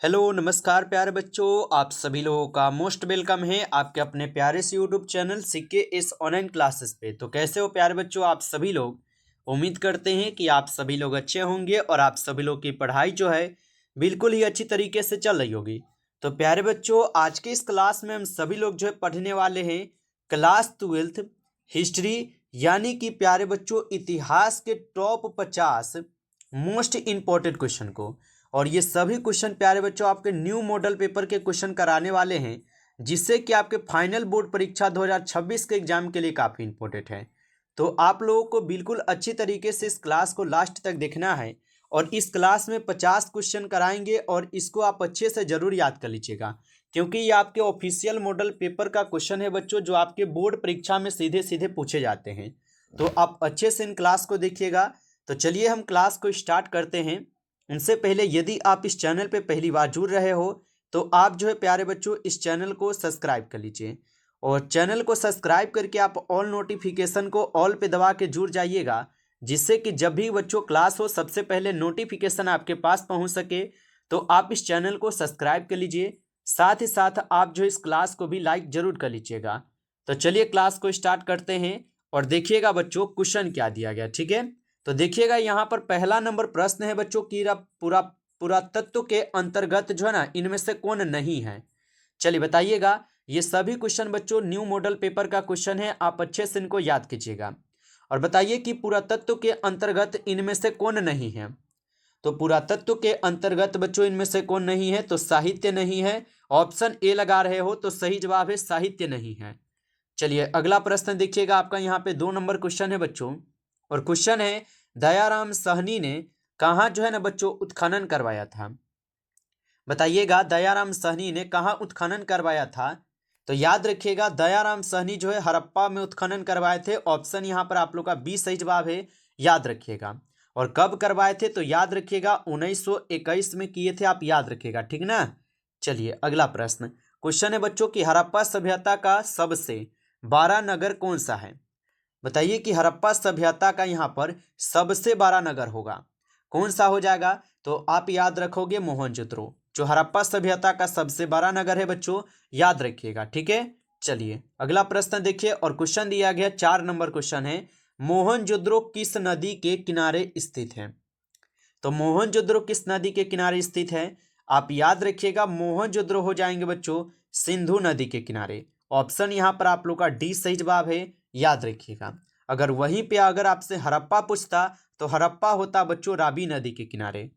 Hello नमस्कार प्यारे बच्चों, आप सभी लोगों का मोस्ट वेलकम है आपके अपने प्यारे से यूट्यूब चैनल सीके इस ऑनलाइन क्लासेस पे। तो कैसे हो प्यारे बच्चों आप सभी लोग। उम्मीद करते हैं कि आप सभी लोग अच्छे होंगे और आप सभी लोग की पढ़ाई जो है बिल्कुल ही अच्छी तरीके से चल रही होगी। तो प्यारे बच्चों आज के इस क्लास में हम सभी लोग जो है पढ़ने वाले हैं क्लास 12 हिस्ट्री, यानी कि प्यारे बच्चों इतिहास के टॉप 50 मोस्ट इंपॉर्टेंट क्वेश्चन को। और ये सभी क्वेश्चन प्यारे बच्चों आपके न्यू मॉडल पेपर के क्वेश्चन कराने वाले हैं, जिससे कि आपके फाइनल बोर्ड परीक्षा 2026 के एग्जाम के लिए काफ़ी इंपॉर्टेंट है। तो आप लोगों को बिल्कुल अच्छी तरीके से इस क्लास को लास्ट तक देखना है और इस क्लास में 50 क्वेश्चन कराएंगे और इसको आप अच्छे से ज़रूर याद कर लीजिएगा, क्योंकि ये आपके ऑफिशियल मॉडल पेपर का क्वेश्चन है बच्चों, जो आपके बोर्ड परीक्षा में सीधे सीधे पूछे जाते हैं। तो आप अच्छे से इन क्लास को देखिएगा। तो चलिए हम क्लास को स्टार्ट करते हैं। उनसे पहले यदि आप इस चैनल पे पहली बार जुड़ रहे हो तो आप जो है प्यारे बच्चों इस चैनल को सब्सक्राइब कर लीजिए और चैनल को सब्सक्राइब करके आप ऑल नोटिफिकेशन को ऑल पे दबा के जुड़ जाइएगा, जिससे कि जब भी बच्चों क्लास हो सबसे पहले नोटिफिकेशन आपके पास पहुंच सके। तो आप इस चैनल को सब्सक्राइब कर लीजिए, साथ ही साथ आप जो इस क्लास को भी लाइक जरूर कर लीजिएगा। तो चलिए क्लास को स्टार्ट करते हैं और देखिएगा बच्चों क्वेश्चन क्या दिया गया, ठीक है। तो देखिएगा यहाँ पर पहला नंबर प्रश्न है बच्चों कि पूरा पुरातत्व के अंतर्गत जो है ना इनमें से कौन नहीं है। चलिए बताइएगा। ये सभी क्वेश्चन बच्चों न्यू मॉडल पेपर का क्वेश्चन है, आप अच्छे से इनको याद कीजिएगा और बताइए कि पुरातत्व के अंतर्गत इनमें से कौन नहीं है। तो पुरातत्व के अंतर्गत बच्चों इनमें से कौन नहीं है, तो साहित्य नहीं है। ऑप्शन ए लगा रहे हो तो सही जवाब है साहित्य नहीं है। चलिए अगला प्रश्न देखिएगा, आपका यहाँ पे 2 नंबर क्वेश्चन है बच्चों और क्वेश्चन है दयाराम साहनी ने कहाँ जो है ना बच्चों उत्खनन करवाया था। बताइएगा दयाराम साहनी ने कहाँ उत्खनन करवाया था। तो याद रखिएगा दयाराम साहनी जो है हड़प्पा में उत्खनन करवाए थे। ऑप्शन यहाँ पर आप लोग का बी सही जवाब है, याद रखिएगा। और कब करवाए थे तो याद रखिएगा 1921 में किए थे, आप याद रखिएगा, ठीक ना। चलिए अगला प्रश्न क्वेश्चन है बच्चों की हड़प्पा सभ्यता का सबसे बड़ा नगर कौन सा है। बताइए कि हड़प्पा सभ्यता का यहाँ पर सबसे बड़ा नगर होगा कौन सा हो जाएगा। तो आप याद रखोगे मोहनजोदड़ो, जो हड़प्पा सभ्यता का सबसे बड़ा नगर है बच्चों, याद रखिएगा, ठीक है। चलिए अगला प्रश्न देखिए और क्वेश्चन दिया गया 4 नंबर क्वेश्चन है मोहनजोदड़ो किस नदी के किनारे स्थित है। तो मोहनजोदड़ो किस नदी के किनारे स्थित है, आप याद रखिएगा मोहनजोदड़ो हो जाएंगे बच्चों सिंधु नदी के किनारे। ऑप्शन यहाँ पर आप लोग का डी सही जवाब है, याद रखिएगा। अगर वहीं पे अगर आपसे हड़प्पा पूछता तो हड़प्पा होता बच्चों रावी नदी के किनारे।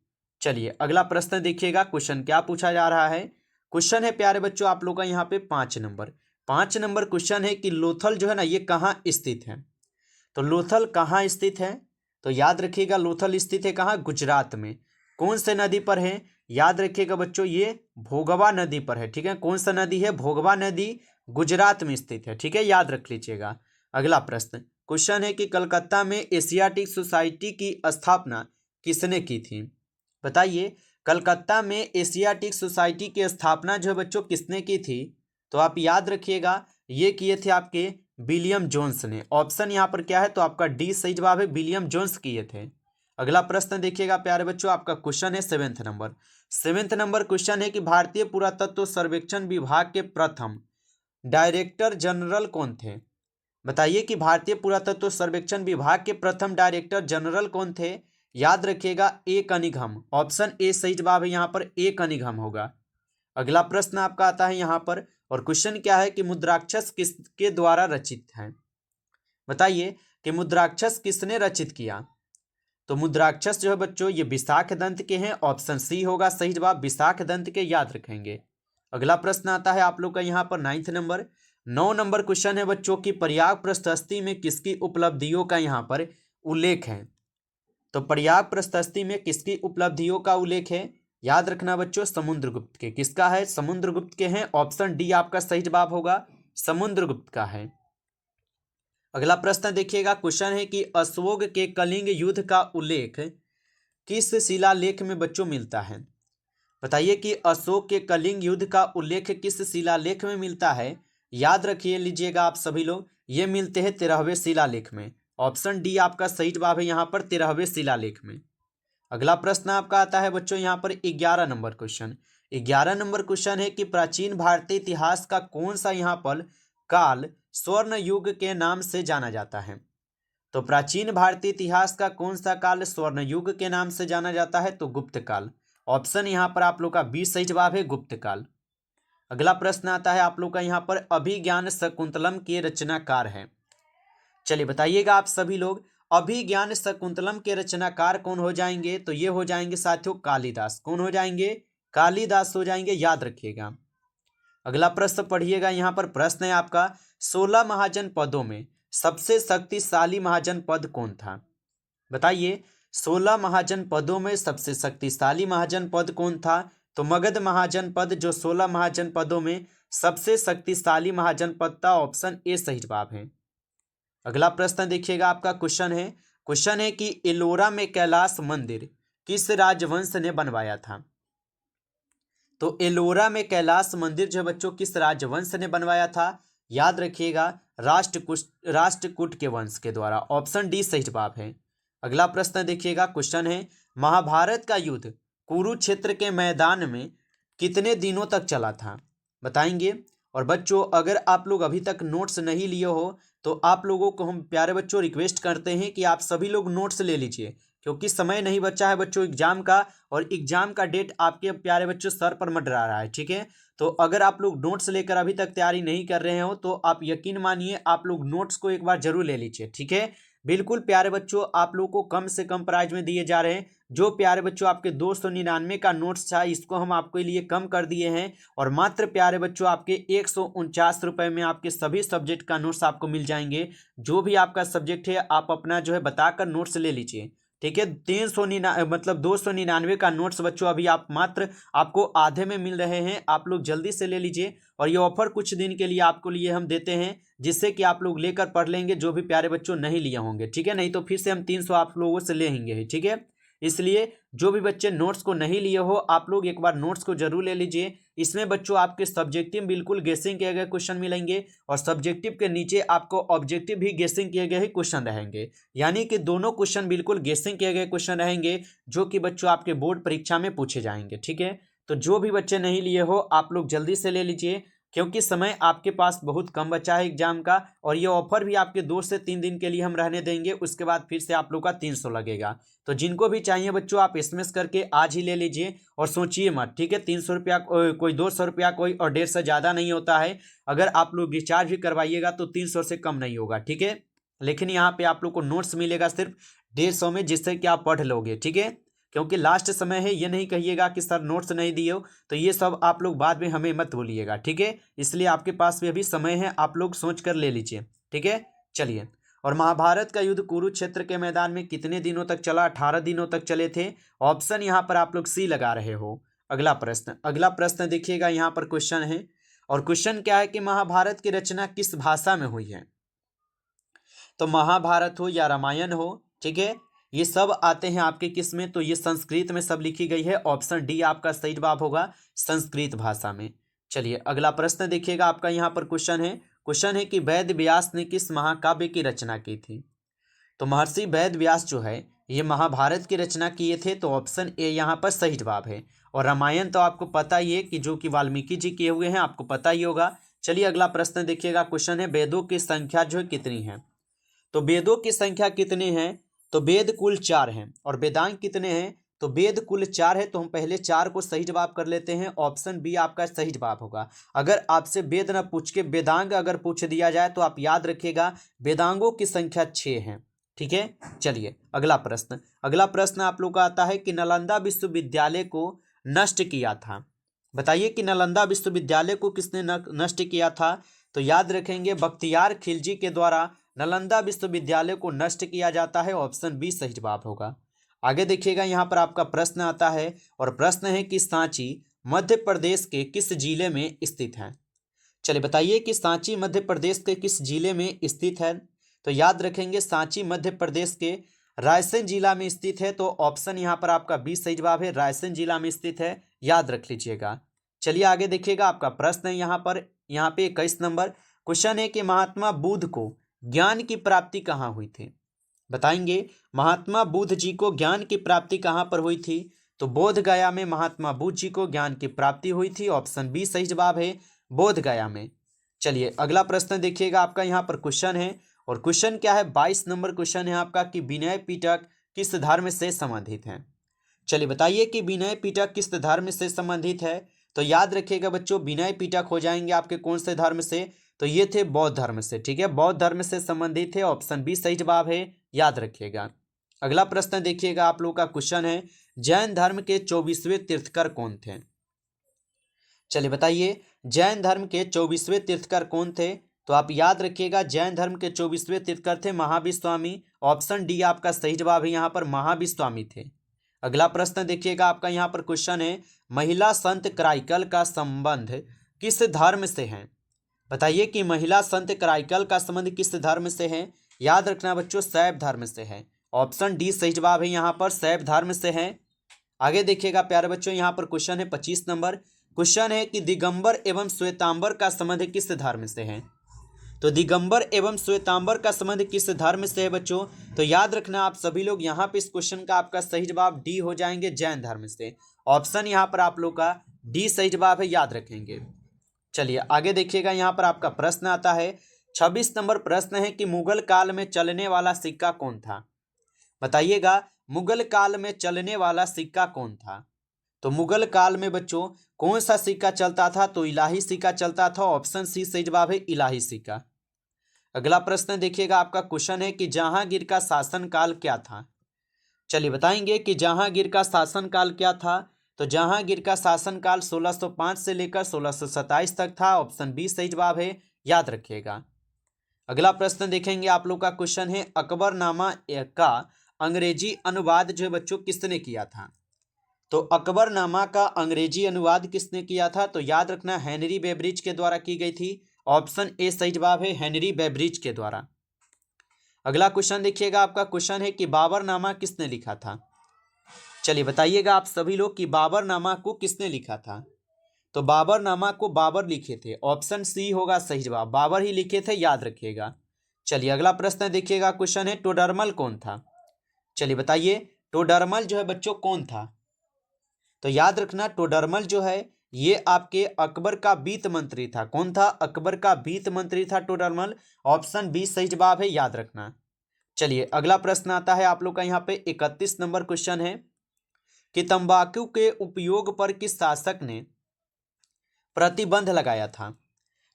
चलिए अगला प्रश्न देखिएगा, क्वेश्चन क्या पूछा जा रहा है। क्वेश्चन है प्यारे बच्चों आप लोग का यहाँ पे 5 नंबर क्वेश्चन है कि लोथल जो है ना ये कहाँ स्थित है। तो लोथल कहाँ स्थित है, तो याद रखिएगा लोथल स्थित है कहाँ, गुजरात में। कौन से नदी पर है, याद रखिएगा बच्चों ये भोगवा नदी पर है, ठीक है। कौन सा नदी है, भोगवा नदी, गुजरात में स्थित है, ठीक है, याद रख लीजिएगा। अगला प्रश्न क्वेश्चन है कि कलकत्ता में एशियाटिक सोसाइटी की स्थापना किसने की थी। बताइए कलकत्ता में एशियाटिक सोसाइटी की स्थापना जो है बच्चों किसने की थी। तो आप याद रखिएगा ये किए थे आपके विलियम जोन्स ने। ऑप्शन यहाँ पर क्या है, तो आपका डी सही जवाब है, विलियम जोन्स किए थे। अगला प्रश्न देखिएगा प्यारे बच्चों, आपका क्वेश्चन है 7 नंबर क्वेश्चन है कि भारतीय पुरातत्व सर्वेक्षण विभाग के प्रथम डायरेक्टर जनरल कौन थे। बताइए कि भारतीय पुरातत्व सर्वेक्षण विभाग के प्रथम डायरेक्टर जनरल कौन थे। याद रखिएगा ए कनिघम। ऑप्शन ए सही जवाब है, यहाँ पर ए कनिघम होगा। अगला प्रश्न आपका आता है यहाँ पर और क्वेश्चन क्या है कि मुद्राक्षस किसके द्वारा रचित है। बताइए कि मुद्राक्षस किसने रचित किया। तो मुद्राक्षस जो है बच्चों ये विशाख दंत के हैं। ऑप्शन सी होगा सही जवाब, विशाख दंत के, याद रखेंगे। अगला प्रश्न आता है आप लोग का यहाँ पर 9 नंबर क्वेश्चन है बच्चों की प्रयाग प्रशस्ति में किसकी उपलब्धियों का यहाँ पर उल्लेख है। तो प्रयाग प्रशस्ति में किसकी उपलब्धियों का उल्लेख है, याद रखना बच्चों समुद्रगुप्त के। किसका है, समुद्रगुप्त के हैं। ऑप्शन डी आपका सही जवाब होगा, समुद्रगुप्त का है। अगला प्रश्न देखिएगा, क्वेश्चन है कि अशोक के कलिंग युद्ध का उल्लेख किस शिलालेख में बच्चों मिलता है। बताइए कि अशोक के कलिंग युद्ध का उल्लेख किस शिलालेख में मिलता है। याद रखिए लीजिएगा आप सभी लोग, ये मिलते हैं 13वें शिलालेख में। ऑप्शन डी आपका सही जवाब है यहाँ पर 13वें शिलालेख में। अगला प्रश्न आपका आता है बच्चों यहाँ पर 11 नंबर क्वेश्चन 11 नंबर क्वेश्चन है कि प्राचीन भारतीय इतिहास का कौन सा यहाँ पर काल स्वर्ण युग के नाम से जाना जाता है। तो प्राचीन भारतीय इतिहास का कौन सा काल स्वर्ण युग के नाम से जाना जाता है, तो गुप्त काल। ऑप्शन यहाँ पर आप लोग का 20 सही जवाब है, गुप्त काल। अगला प्रश्न आता है आप लोग का यहाँ पर अभिज्ञान शकुंतलम के रचनाकार है। चलिए बताइएगा आप सभी लोग, अभिज्ञान शकुंतलम के रचनाकार कौन हो जाएंगे, तो ये हो जाएंगे साथियों कालिदास। कौन हो जाएंगे, कालिदास हो जाएंगे, याद रखिएगा। अगला प्रश्न पढ़िएगा, यहाँ पर प्रश्न है आपका 16 महाजनपदों में सबसे शक्तिशाली महाजनपद कौन था। बताइए 16 महाजनपदों में सबसे शक्तिशाली महाजनपद कौन था। तो मगध महाजनपद जो 16 महाजनपदों में सबसे शक्तिशाली महाजनपद था, ऑप्शन ए सही जवाब है। अगला प्रश्न देखिएगा, आपका क्वेश्चन है कि एलोरा में कैलाश मंदिर किस राजवंश ने बनवाया था। तो एलोरा में कैलाश मंदिर जो बच्चों किस राजवंश ने बनवाया था, याद रखिएगा राष्ट्रकूट के वंश के द्वारा, ऑप्शन डी सही जवाब है। अगला प्रश्न देखिएगा, क्वेश्चन है महाभारत का युद्ध कुरुक्षेत्र के मैदान में कितने दिनों तक चला था, बताएंगे। और बच्चों अगर आप लोग अभी तक नोट्स नहीं लिए हो तो आप लोगों को हम प्यारे बच्चों रिक्वेस्ट करते हैं कि आप सभी लोग नोट्स ले लीजिए, क्योंकि समय नहीं बचा है बच्चों एग्जाम का, और एग्जाम का डेट आपके प्यारे बच्चों सर पर मंडरा रहा है, ठीक है। तो अगर आप लोग नोट्स लेकर अभी तक तैयारी नहीं कर रहे हो तो आप यकीन मानिए आप लोग नोट्स को एक बार जरूर ले लीजिए, ठीक है। बिल्कुल प्यारे बच्चों आप लोग को कम से कम प्राइस में दिए जा रहे हैं। जो प्यारे बच्चों आपके 299 का नोट्स था इसको हम आपके लिए कम कर दिए हैं, और मात्र प्यारे बच्चों आपके 149 रुपये में आपके सभी सब्जेक्ट का नोट्स आपको मिल जाएंगे। जो भी आपका सब्जेक्ट है आप अपना जो है बताकर नोट्स ले लीजिए, ठीक है। 299 का नोट्स बच्चों अभी आप मात्र आपको आधे में मिल रहे हैं, आप लोग जल्दी से ले लीजिए। और ये ऑफर कुछ दिन के लिए आपको लिए हम देते हैं, जिससे कि आप लोग लेकर पढ़ लेंगे जो भी प्यारे बच्चों नहीं लिए होंगे, ठीक है। नहीं तो फिर से हम 300 आप लोगों से लेंगे, ठीक है। इसलिए जो भी बच्चे नोट्स को नहीं लिए हो आप लोग एक बार नोट्स को जरूर ले लीजिए। इसमें बच्चों आपके सब्जेक्टिव बिल्कुल गेसिंग किए गए क्वेश्चन मिलेंगे, और सब्जेक्टिव के नीचे आपको ऑब्जेक्टिव भी गेसिंग किए गए ही क्वेश्चन रहेंगे, यानी कि दोनों क्वेश्चन बिल्कुल गेसिंग किए गए क्वेश्चन रहेंगे जो कि बच्चों आपके बोर्ड परीक्षा में पूछे जाएंगे, ठीक है। तो जो भी बच्चे नहीं लिए हो आप लोग जल्दी से ले लीजिए, क्योंकि समय आपके पास बहुत कम बचा है एग्जाम का, और ये ऑफर भी आपके 2 से 3 दिन के लिए हम रहने देंगे, उसके बाद फिर से आप लोग का 300 लगेगा। तो जिनको भी चाहिए बच्चों आप एसएमएस करके आज ही ले लीजिए, और सोचिए मत, ठीक है। 300 रुपया कोई 200 रुपया कोई और 1.5 से ज़्यादा नहीं होता है। अगर आप लोग रिचार्ज भी करवाइएगा तो 300 से कम नहीं होगा, ठीक है। लेकिन यहाँ पे आप लोग को नोट्स मिलेगा सिर्फ 150 में, जिससे कि आप पढ़ लोगे, ठीक है। क्योंकि लास्ट समय है, ये नहीं कहिएगा कि सर नोट्स नहीं दिए हो, तो ये सब आप लोग बाद में हमें मत बोलिएगा, ठीक है। इसलिए आपके पास भी अभी समय है, आप लोग सोच कर ले लीजिए, ठीक है। चलिए, और महाभारत का युद्ध कुरुक्षेत्र के मैदान में कितने दिनों तक चला, 18 दिनों तक चले थे। ऑप्शन यहाँ पर आप लोग सी लगा रहे हो। अगला प्रश्न देखिएगा, यहाँ पर क्वेश्चन है, और क्वेश्चन क्या है कि महाभारत की रचना किस भाषा में हुई है। तो महाभारत हो या रामायण हो, ठीक है, ये सब आते हैं आपके किस में, तो ये संस्कृत में सब लिखी गई है। ऑप्शन डी आपका सही जवाब होगा, संस्कृत भाषा में। चलिए अगला प्रश्न देखिएगा, आपका यहाँ पर क्वेश्चन है कि वेद व्यास ने किस महाकाव्य की रचना की थी। तो महर्षि वेद व्यास जो है ये महाभारत की रचना किए थे, तो ऑप्शन ए यहाँ पर सही जवाब है। और रामायण तो आपको पता ही है कि जो कि वाल्मीकि जी किए हुए हैं, आपको पता ही होगा। चलिए अगला प्रश्न देखिएगा, क्वेश्चन है वेदों की संख्या जो है कितनी है। तो वेदों की संख्या कितनी है, तो वेद कुल 4 हैं, और वेदांग कितने हैं, तो वेद कुल 4 है। तो हम पहले 4 को सही जवाब कर लेते हैं, ऑप्शन बी आपका सही जवाब होगा। अगर आपसे वेद न पूछ के वेदांग अगर पूछ दिया जाए तो आप याद रखिएगा वेदांगों की संख्या 6 है, ठीक है। चलिए अगला प्रश्न आप लोग का आता है कि नालंदा विश्वविद्यालय को नष्ट किया था। बताइए कि नालंदा विश्वविद्यालय को किसने नष्ट किया था। तो याद रखेंगे बख्तियार खिलजी के द्वारा नालंदा विश्वविद्यालय को नष्ट किया जाता है, ऑप्शन बी सही जवाब होगा। आगे देखिएगा, यहाँ पर आपका प्रश्न आता है, और प्रश्न है कि सांची मध्य प्रदेश के किस जिले में स्थित है। चलिए बताइए कि सांची मध्य प्रदेश के किस जिले में स्थित है। तो याद रखेंगे सांची मध्य प्रदेश के रायसेन जिला में स्थित है, तो ऑप्शन यहाँ पर आपका बी सही जवाब है, रायसेन जिला में स्थित है, याद रख लीजिएगा। चलिए आगे देखिएगा, आपका प्रश्न है यहाँ पे 21 नंबर क्वेश्चन है कि महात्मा बुद्ध को ज्ञान की प्राप्ति कहाँ हुई थी। बताएंगे महात्मा बुद्ध जी को ज्ञान की प्राप्ति कहाँ पर हुई थी। तो बोध गया में महात्मा बुद्ध जी को ज्ञान की प्राप्ति हुई थी। ऑप्शन बी सही जवाब है, बोध गया में। चलिए अगला प्रश्न देखिएगा, आपका यहाँ पर क्वेश्चन है, और क्वेश्चन क्या है, 22 नंबर क्वेश्चन है आपका कि विनय पिटक किस धर्म से संबंधित है। चलिए बताइए कि विनय पिटक किस धर्म से संबंधित है। तो याद रखिएगा बच्चों, विनय पिटक हो जाएंगे आपके कौन से धर्म से, तो ये थे बौद्ध धर्म से। ठीक है, बौद्ध धर्म से संबंधित है। ऑप्शन बी सही जवाब है, याद रखिएगा। अगला प्रश्न देखिएगा, आप लोग का क्वेश्चन है, जैन धर्म के 24वें तीर्थकर कौन थे। चलिए बताइए, जैन धर्म के 24वें तीर्थकर कौन थे। तो आप याद रखिएगा, जैन धर्म के 24वें तीर्थकर थे महावीर स्वामी। ऑप्शन डी आपका सही जवाब है, यहाँ पर महावीर स्वामी थे। अगला प्रश्न देखिएगा, आपका यहाँ पर क्वेश्चन है, महिला संत कराइकल का संबंध किस धर्म से है। बताइए कि महिला संत कराइकल का संबंध किस धर्म से है। याद रखना बच्चों, शैव धर्म से है। ऑप्शन डी सही जवाब है, यहाँ पर शैव धर्म से है। आगे देखिएगा प्यारे बच्चों, यहाँ पर क्वेश्चन है 25 नंबर। क्वेश्चन है कि दिगंबर एवं श्वेतांबर का संबंध किस धर्म से है। तो दिगंबर एवं श्वेतांबर का संबंध किस धर्म से है बच्चों। तो याद रखना आप सभी लोग, यहाँ पे इस क्वेश्चन का आपका सही जवाब डी हो जाएंगे, जैन धर्म से। ऑप्शन यहाँ पर आप लोग का डी सही जवाब है, याद रखेंगे। चलिए आगे देखिएगा, यहाँ पर आपका प्रश्न आता है, 26 नंबर प्रश्न है कि मुगल काल में चलने वाला सिक्का कौन था। बताइएगा, मुगल काल में चलने वाला सिक्का कौन था। तो मुगल काल में बच्चों कौन सा सिक्का चलता था। तो इलाही सिक्का चलता था। ऑप्शन सी सही जवाब है, इलाही सिक्का। अगला प्रश्न देखिएगा, आपका क्वेश्चन है कि जहांगीर का शासनकाल क्या था। चलिए बताएंगे कि जहांगीर का शासनकाल क्या था। तो जहांगीर का शासनकाल 1605 से लेकर 1627 तक था। ऑप्शन बी सही जवाब है, याद रखिएगा। अगला प्रश्न देखेंगे, आप लोग का क्वेश्चन है, अकबरनामा का अंग्रेजी अनुवाद जो है बच्चों किसने किया था। तो अकबरनामा का अंग्रेजी अनुवाद किसने किया था। तो याद रखना, हेनरी बेब्रिज के द्वारा की गई थी। ऑप्शन ए सही जवाब है, हेनरी बेब्रिज के द्वारा। अगला क्वेश्चन देखिएगा, आपका क्वेश्चन है कि बाबरनामा किसने लिखा था। चलिए बताइएगा आप सभी लोग कि बाबरनामा को किसने लिखा था। तो बाबरनामा को बाबर लिखे थे। ऑप्शन सी होगा सही जवाब, बाबर ही लिखे थे, याद रखिएगा। चलिए अगला प्रश्न देखिएगा, क्वेश्चन है, टोडरमल कौन था। चलिए बताइए, टोडरमल जो है बच्चों कौन था। तो याद रखना, टोडरमल जो है ये आपके अकबर का वित्त मंत्री था। कौन था, अकबर का वित्त मंत्री था टोडरमल। ऑप्शन बी सही जवाब है, याद रखना। चलिए अगला प्रश्न आता है, आप लोग का यहाँ पे 31 नंबर क्वेश्चन है कि तंबाकू के उपयोग पर किस शासक ने प्रतिबंध लगाया था।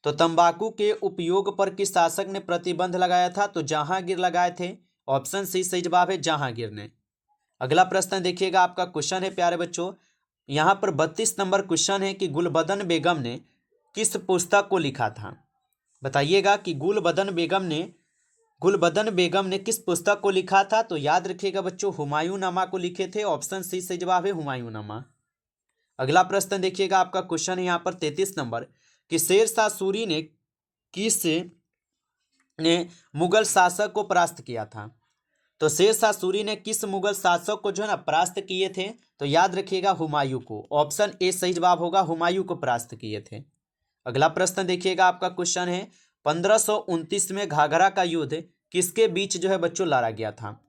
तो तंबाकू के उपयोग पर किस शासक ने प्रतिबंध लगाया था। तो जहांगीर लगाए थे। ऑप्शन सी सही जवाब है, जहांगीर ने। अगला प्रश्न देखिएगा, आपका क्वेश्चन है प्यारे बच्चों, यहाँ पर 32 नंबर क्वेश्चन है कि गुलबदन बेगम ने किस पुस्तक को लिखा था। बताइएगा कि गुलबदन बेगम ने किस पुस्तक को लिखा था। तो याद रखिएगा बच्चों, हुमायूंनामा को लिखे थे। ऑप्शन सी सही जवाब है, हुमायूंनामा। अगला प्रश्न देखिएगा, आपका क्वेश्चन है यहाँ पर 33 नंबर कि शेरशाह सूरी ने मुगल शासक को परास्त किया था। तो शेरशाह सूरी ने किस मुगल शासक को जो है ना परास्त किए थे। तो याद रखिएगा, हुमायूं को। ऑप्शन ए सही जवाब होगा, हुमायूं को परास्त किए थे। अगला प्रश्न देखिएगा, आपका क्वेश्चन है, 1529 में घाघरा का युद्ध किसके बीच जो है बच्चों लड़ा गया था।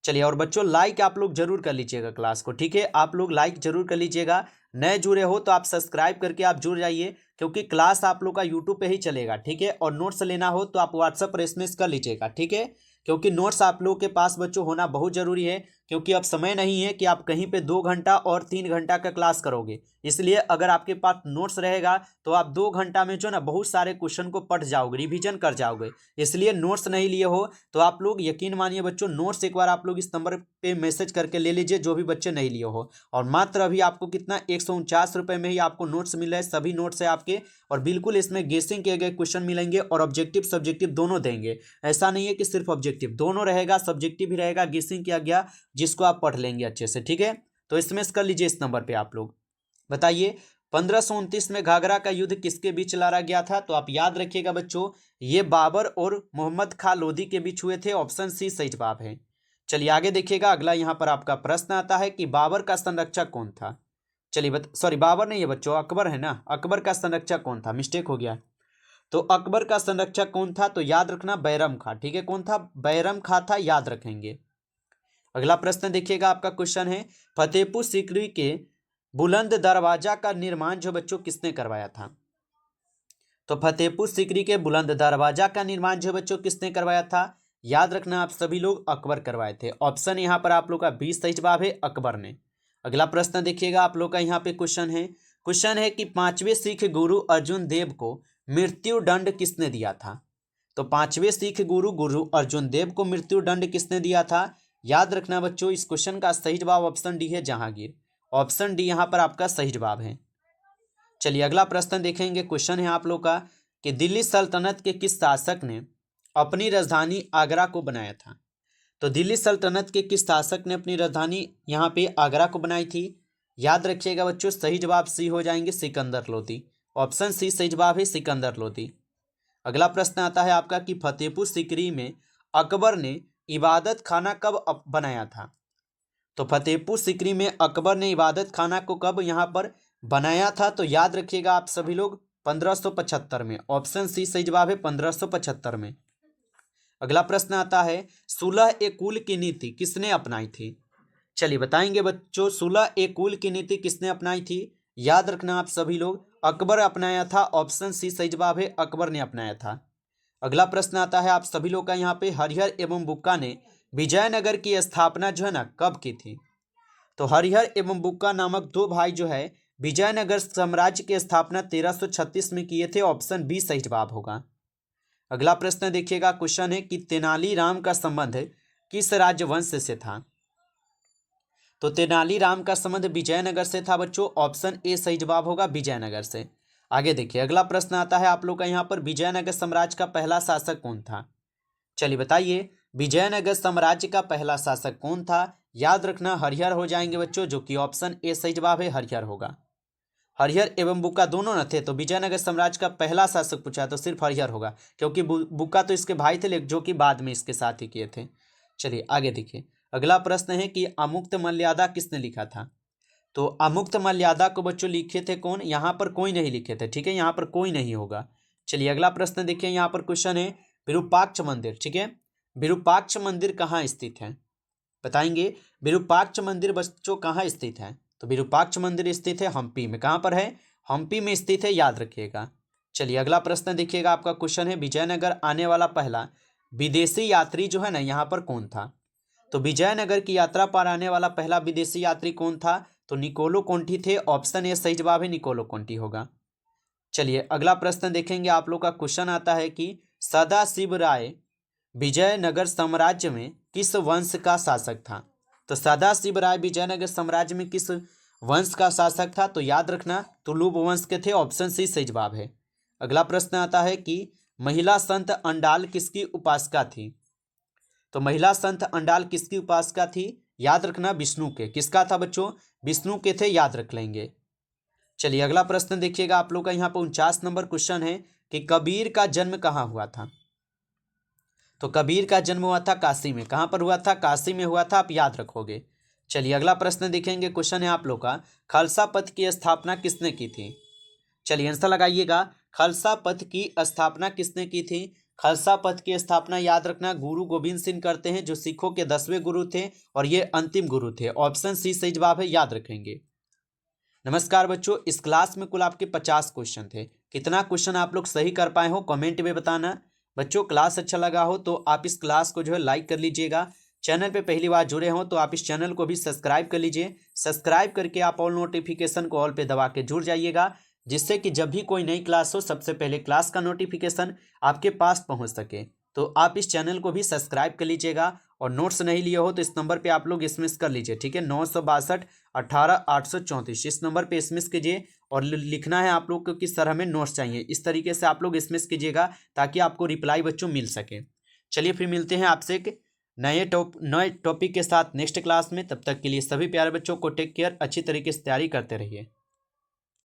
चलिए, और बच्चों लाइक आप लोग जरूर कर लीजिएगा क्लास को। ठीक है, आप लोग लाइक जरूर कर लीजिएगा। नए जुड़े हो तो आप सब्सक्राइब करके आप जुड़ जाइए, क्योंकि क्लास आप लोग का यूट्यूब पे ही चलेगा। ठीक है, और नोट्स लेना हो तो आप व्हाट्सएप पर एसएमएस कर लीजिएगा। ठीक है, क्योंकि नोट्स आप लोग के पास बच्चों होना बहुत जरूरी है, क्योंकि अब समय नहीं है कि आप कहीं पे 2 घंटा और 3 घंटा का क्लास करोगे। इसलिए अगर आपके पास नोट्स रहेगा तो आप 2 घंटा में जो ना बहुत सारे क्वेश्चन को पढ़ जाओगे, रिवीजन कर जाओगे। इसलिए नोट्स नहीं लिए हो तो आप लोग यकीन मानिए बच्चों, नोट्स एक बार आप लोग इस नंबर पे मैसेज करके ले लीजिए, जो भी बच्चे नहीं लिए हो। और मात्र अभी आपको कितना 149 रुपये में ही आपको नोट्स मिल रहे हैं। सभी नोट्स है आपके, और बिल्कुल इसमें गेसिंग किए गए क्वेश्चन मिलेंगे, और ऑब्जेक्टिव सब्जेक्टिव दोनों देंगे। ऐसा नहीं है कि सिर्फ ऑब्जेक्टिव, दोनों रहेगा, सब्जेक्टिव भी रहेगा, गेसिंग किया गया, जिसको आप पढ़ लेंगे अच्छे से। ठीक है, तो एसएमएस कर लीजिए इस नंबर पे आप लोग। बताइए, 1529 में घाघरा का युद्ध किसके बीच लड़ा गया था। तो आप याद रखिएगा बच्चों, ये बाबर और मोहम्मद खां लोधी के बीच हुए थे। ऑप्शन सी सही जवाब है। चलिए आगे देखिएगा, अगला यहाँ पर आपका प्रश्न आता है कि बाबर का संरक्षक कौन था। चलिए सॉरी, बाबर नहीं है बच्चों, अकबर है ना। अकबर का संरक्षक कौन था, मिस्टेक हो गया। तो अकबर का संरक्षक कौन था। तो याद रखना, बैरम खां। ठीक है, कौन था, बैरम खां था, याद रखेंगे। अगला प्रश्न देखिएगा, आपका क्वेश्चन है फतेहपुर सीकरी के बुलंद दरवाजा का निर्माण जो बच्चों किसने करवाया था। तो फतेहपुर सीकरी के बुलंद दरवाजा का निर्माण जो बच्चों किसने करवाया था, याद रखना आप सभी लोग, अकबर करवाए थे। ऑप्शन यहाँ पर आप लोग का 20 सही जवाब है, अकबर ने। अगला प्रश्न देखिएगा, आप लोग का यहाँ पे क्वेश्चन है कि 5वें सिख गुरु अर्जुन देव को मृत्यु दंड किसने दिया था। तो 5वें सिख गुरु अर्जुन देव को मृत्यु दंड किसने दिया था, याद रखना बच्चों। इस क्वेश्चन का सही जवाब ऑप्शन डी है, जहांगीर। ऑप्शन डी यहाँ पर आपका सही जवाब है। चलिए अगला प्रश्न देखेंगे, क्वेश्चन है आप लोग का कि दिल्ली सल्तनत के किस शासक ने अपनी राजधानी आगरा को बनाया था। तो दिल्ली सल्तनत के किस शासक ने अपनी राजधानी यहाँ पे आगरा को बनाई थी, याद रखिएगा बच्चों। सही जवाब सी हो जाएंगे, सिकंदर लोदी। ऑप्शन सी सही जवाब है, सिकंदर लोदी। अगला प्रश्न आता है आपका कि फतेहपुर सीकरी में अकबर ने इबादत खाना कब बनाया था। तो फतेहपुर सीकरी में अकबर ने इबादत खाना को कब यहाँ पर बनाया था, तो याद रखिएगा आप सभी लोग 1575 में। ऑप्शन सी सही जवाब है, 1575 में। अगला प्रश्न आता है 16 की नीति किसने अपनाई थी। चलिए बताएंगे बच्चों, 16 की नीति किसने अपनाई थी, याद रखना आप सभी लोग, अकबर अपनाया था। ऑप्शन सी सही जवाब है, अकबर ने अपनाया था। अगला प्रश्न आता है आप सभी लोग का यहाँ पे, हरिहर एवं बुक्का ने विजयनगर की स्थापना जो है ना कब की थी। तो हरिहर एवं बुक्का नामक दो भाई जो है विजयनगर साम्राज्य की स्थापना 1336 में किए थे। ऑप्शन बी सही जवाब होगा। अगला प्रश्न देखिएगा, क्वेश्चन है कि तेनालीराम का संबंध किस राजवंश से था। तो तेनालीराम का संबंध विजयनगर से था बच्चों। ऑप्शन ए सही जवाब होगा, विजयनगर से। आगे देखिए अगला प्रश्न आता है आप लोग का यहाँ पर, विजयनगर साम्राज्य का पहला शासक कौन था। चलिए बताइए, विजयनगर साम्राज्य का पहला शासक कौन था, याद रखना हरिहर हो जाएंगे बच्चों, जो कि ऑप्शन ए सही जवाब है, हरिहर होगा। हरिहर एवं बुक्का दोनों न थे, तो विजयनगर साम्राज्य का पहला शासक पूछा तो सिर्फ हरिहर होगा, क्योंकि बुक्का तो इसके भाई थे जो कि बाद में इसके साथ ही किए थे। चलिए आगे देखिए, अगला प्रश्न है कि अमुक्त मर्यादा किसने लिखा था। तो अमुक्त मर्यादा को बच्चों लिखे थे कौन, यहाँ पर कोई नहीं लिखे थे, ठीक है, यहाँ पर कोई नहीं होगा। चलिए अगला प्रश्न देखिए, यहाँ पर क्वेश्चन है विरूपाक्ष मंदिर, ठीक है, विरूपाक्ष मंदिर कहाँ स्थित है, बताएंगे। विरूपाक्ष मंदिर बच्चों कहाँ स्थित है, तो विरूपाक्ष मंदिर स्थित है हम्पी में। कहाँ पर है, हम्पी में स्थित है, याद रखिएगा। चलिए अगला प्रश्न देखिएगा, आपका क्वेश्चन है विजयनगर आने वाला पहला विदेशी यात्री जो है ना यहाँ पर कौन था। तो विजयनगर की यात्रा पर आने वाला पहला विदेशी यात्री कौन था, तो निकोलो कोंटी थे। ऑप्शन ए सही जवाब है, निकोलो कोंटी होगा। चलिए अगला प्रश्न देखेंगे, आप लोग का क्वेश्चन आता है कि सदाशिव राय विजयनगर साम्राज्य में किस वंश का शासक था। तो सदाशिव राय विजयनगर साम्राज्य में किस वंश का शासक था, तो याद रखना तुलुप वंश के थे। ऑप्शन सी सही जवाब है। अगला प्रश्न आता है कि महिला संत अंडाल किसकी उपासका थी। तो महिला संत अंडाल किसकी उपासका थी, याद रखना विष्णु के। किसका था बच्चों, विष्णु के थे, याद रख लेंगे। चलिए अगला प्रश्न देखिएगा, आप लोग का यहाँ पर 49 नंबर क्वेश्चन है कि कबीर का जन्म कहाँ हुआ था। तो कबीर का जन्म हुआ था काशी में। कहाँ पर हुआ था, काशी में हुआ था, आप याद रखोगे। चलिए अगला प्रश्न देखेंगे, क्वेश्चन है आप लोग का, खालसा पंथ की स्थापना किसने की थी। चलिए आंसर लगाइएगा, खालसा पंथ की स्थापना किसने की थी। खालसा पंथ की स्थापना याद रखना गुरु गोविंद सिंह करते हैं, जो सिखों के 10वें गुरु थे और ये अंतिम गुरु थे। ऑप्शन सी सही जवाब है, याद रखेंगे। नमस्कार बच्चों, इस क्लास में कुल आपके 50 क्वेश्चन थे। कितना क्वेश्चन आप लोग सही कर पाए हो कमेंट में बताना। बच्चों क्लास अच्छा लगा हो तो आप इस क्लास को जो है लाइक कर लीजिएगा। चैनल पे पहली बार जुड़े हो तो आप इस चैनल को भी सब्सक्राइब कर लीजिए। सब्सक्राइब करके आप ऑल नोटिफिकेशन को ऑल पे दबा के जुड़ जाइएगा, जिससे कि जब भी कोई नई क्लास हो सबसे पहले क्लास का नोटिफिकेशन आपके पास पहुंच सके। तो आप इस चैनल को भी सब्सक्राइब कर लीजिएगा। और नोट्स नहीं लिए हो तो इस नंबर पे आप लोग एसएमएस कर लीजिए, ठीक है, 962 18 834 इस नंबर पे एसएमएस कीजिए। और लिखना है आप लोग को किस तरह में नोट्स चाहिए, इस तरीके से आप लोग एसएमएस कीजिएगा ताकि आपको रिप्लाई बच्चों मिल सके। चलिए फिर मिलते हैं आपसे एक नए टॉपिक के साथ नेक्स्ट क्लास में। तब तक के लिए सभी प्यारे बच्चों को टेक केयर, अच्छी तरीके से तैयारी करते रहिए।